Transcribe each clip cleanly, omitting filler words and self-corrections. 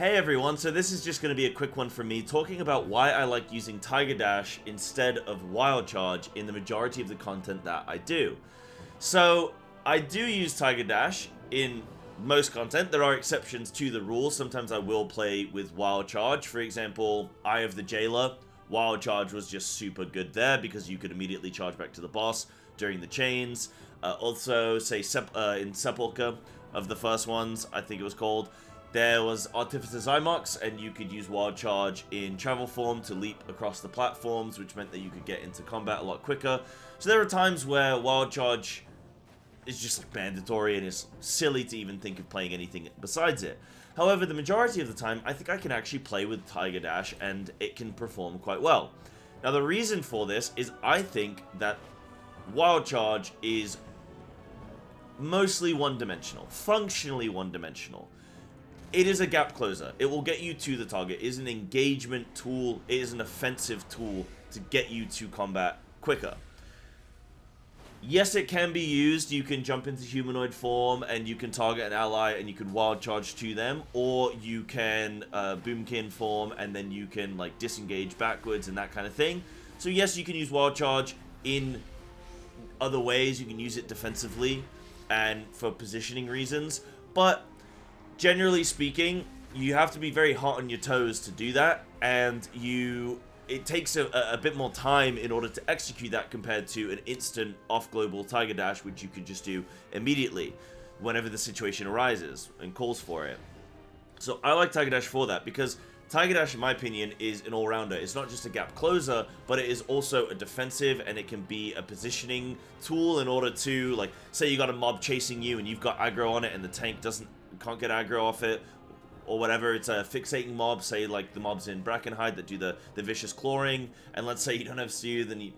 Hey everyone, so this is just going to be a quick one from me talking about why I like using Tiger Dash instead of Wild Charge in the majority of the content that I do. So, I do use Tiger Dash in most content. There are exceptions to the rule. Sometimes I will play with Wild Charge. For example, Eye of the Jailer, Wild Charge was just super good there because you could immediately charge back to the boss during the chains. Also, say in Sepulchre of the first ones, I think it was called, there was Artificer Zymox, and you could use Wild Charge in travel form to leap across the platforms, which meant that you could get into combat a lot quicker. So there are times where Wild Charge is just mandatory and it's silly to even think of playing anything besides it. However, the majority of the time, I think I can actually play with Tiger Dash and it can perform quite well. Now, the reason for this is I think that Wild Charge is mostly one-dimensional, functionally one-dimensional. It is a gap closer. It will get you to the target. It is an engagement tool. It is an offensive tool to get you to combat quicker. Yes, it can be used. You can jump into humanoid form and you can target an ally and you can wild charge to them, or you can boomkin form and then you can like disengage backwards and that kind of thing. So yes, you can use wild charge in other ways. You can use it defensively and for positioning reasons, but generally speaking, you have to be very hot on your toes to do that, and it takes a bit more time in order to execute that compared to an instant off-global Tiger Dash, which you could just do immediately whenever the situation arises and calls for it. So I like Tiger Dash for that, because Tiger Dash, in my opinion, is an all-rounder. It's not just a gap closer, but it is also a defensive, and it can be a positioning tool in order to, like, say you got a mob chasing you and you've got aggro on it and the tank can't get aggro off it, or whatever. It's a fixating mob, say like the mobs in Brackenhide that do the vicious clawing, and let's say you don't have Soothe and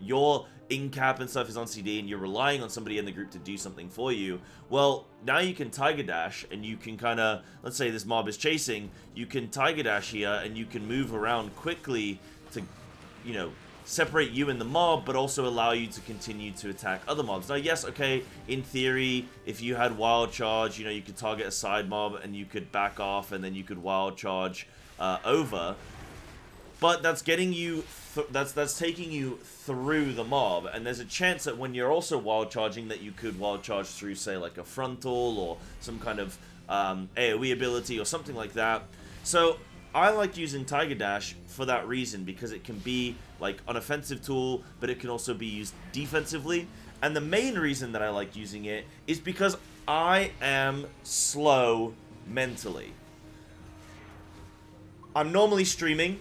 your in-cap and stuff is on CD and you're relying on somebody in the group to do something for you. Well, now you can Tiger Dash and you can kind of, let's say this mob is chasing, you can Tiger Dash here and you can move around quickly to, you know, separate you and the mob, but also allow you to continue to attack other mobs. Now, yes, okay, in theory, if you had Wild Charge, you know, you could target a side mob and you could back off and then you could Wild Charge over. But that's getting you, that's taking you through the mob, and there's a chance that when you're also Wild Charging that you could Wild Charge through, say, like a frontal or some kind of AoE ability or something like that. So I like using Tiger Dash for that reason, because it can be like an offensive tool, but it can also be used defensively. And the main reason that I like using it is because I am slow mentally. I'm normally streaming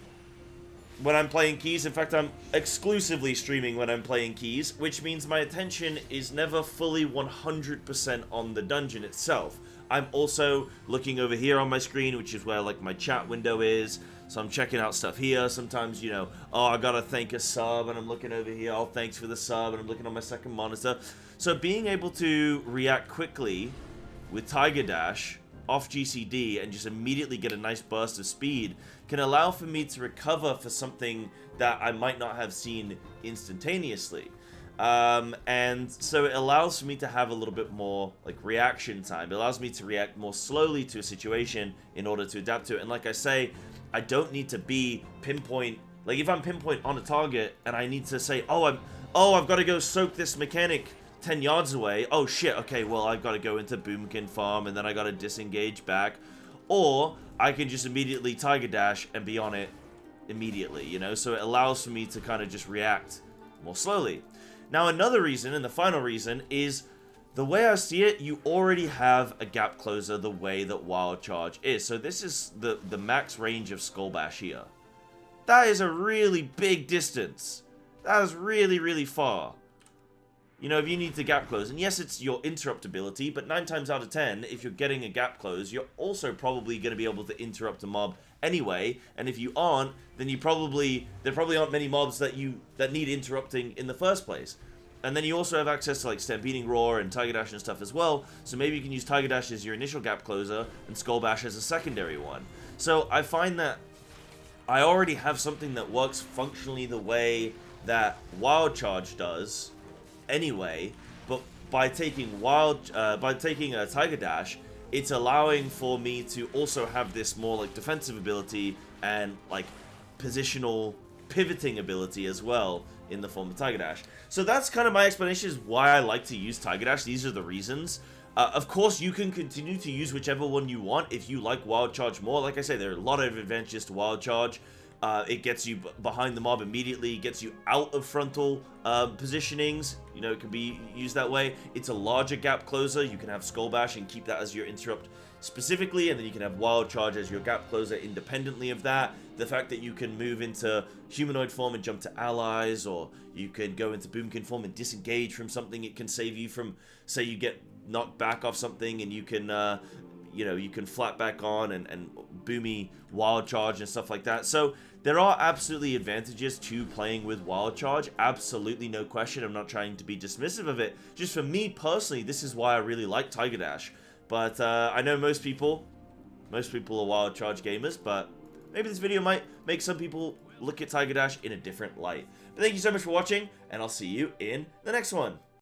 when I'm playing keys. In fact, I'm exclusively streaming when I'm playing keys, which means my attention is never fully 100% on the dungeon itself. I'm also looking over here on my screen, which is where like my chat window is. So I'm checking out stuff here. Sometimes, you know, oh, I gotta thank a sub, and I'm looking over here. Oh, thanks for the sub, and I'm looking on my second monitor. So being able to react quickly with Tiger Dash off GCD and just immediately get a nice burst of speed can allow for me to recover for something that I might not have seen instantaneously. And so it allows for me to have a little bit more like reaction time. It allows me to react more slowly to a situation in order to adapt to it. And like I say, I don't need to be pinpoint. Like if I'm pinpoint on a target and I need to say, I've got to go soak this mechanic 10 yards away. Oh shit, okay, well I've got to go into Boomkin Farm and then I got to disengage back. Or I can just immediately Tiger Dash and be on it immediately, you know? So it allows for me to kind of just react more slowly. Now another reason, and the final reason, is the way I see it, you already have a gap closer the way that Wild Charge is. So this is the max range of Skull Bash here. That is a really big distance. That is really, really far. You know, if you need to gap close, and yes, it's your interrupt ability, but 9 times out of 10, if you're getting a gap close, you're also probably going to be able to interrupt a mob anyway, and if you aren't, then there probably aren't many mobs that need interrupting in the first place. And then you also have access to like Stampeding Roar and Tiger Dash and stuff as well, so maybe you can use Tiger Dash as your initial gap closer and Skull Bash as a secondary one. So I find that I already have something that works functionally the way that Wild Charge does anyway, but by taking a Tiger Dash, it's allowing for me to also have this more like defensive ability and like positional pivoting ability as well in the form of Tiger Dash. So that's kind of my explanation is why I like to use Tiger Dash. These are the reasons. Of course, you can continue to use whichever one you want if you like Wild Charge more. Like I say, there are a lot of advantages to Wild Charge. It gets you behind the mob immediately, gets you out of frontal positionings. You know, it can be used that way. It's a larger gap closer. You can have Skull Bash and keep that as your interrupt specifically, and then you can have Wild Charge as your gap closer independently of that. The fact that you can move into humanoid form and jump to allies, or you can go into boomkin form and disengage from something, it can save you from, say you get knocked back off something and you can you know, you can flat back on and boomy Wild Charge and stuff like that. So there are absolutely advantages to playing with Wild Charge. Absolutely, no question. I'm not trying to be dismissive of it. Just for me personally, this is why I really like Tiger Dash. But I know most people are Wild Charge gamers, but maybe this video might make some people look at Tiger Dash in a different light. But thank you so much for watching, and I'll see you in the next one.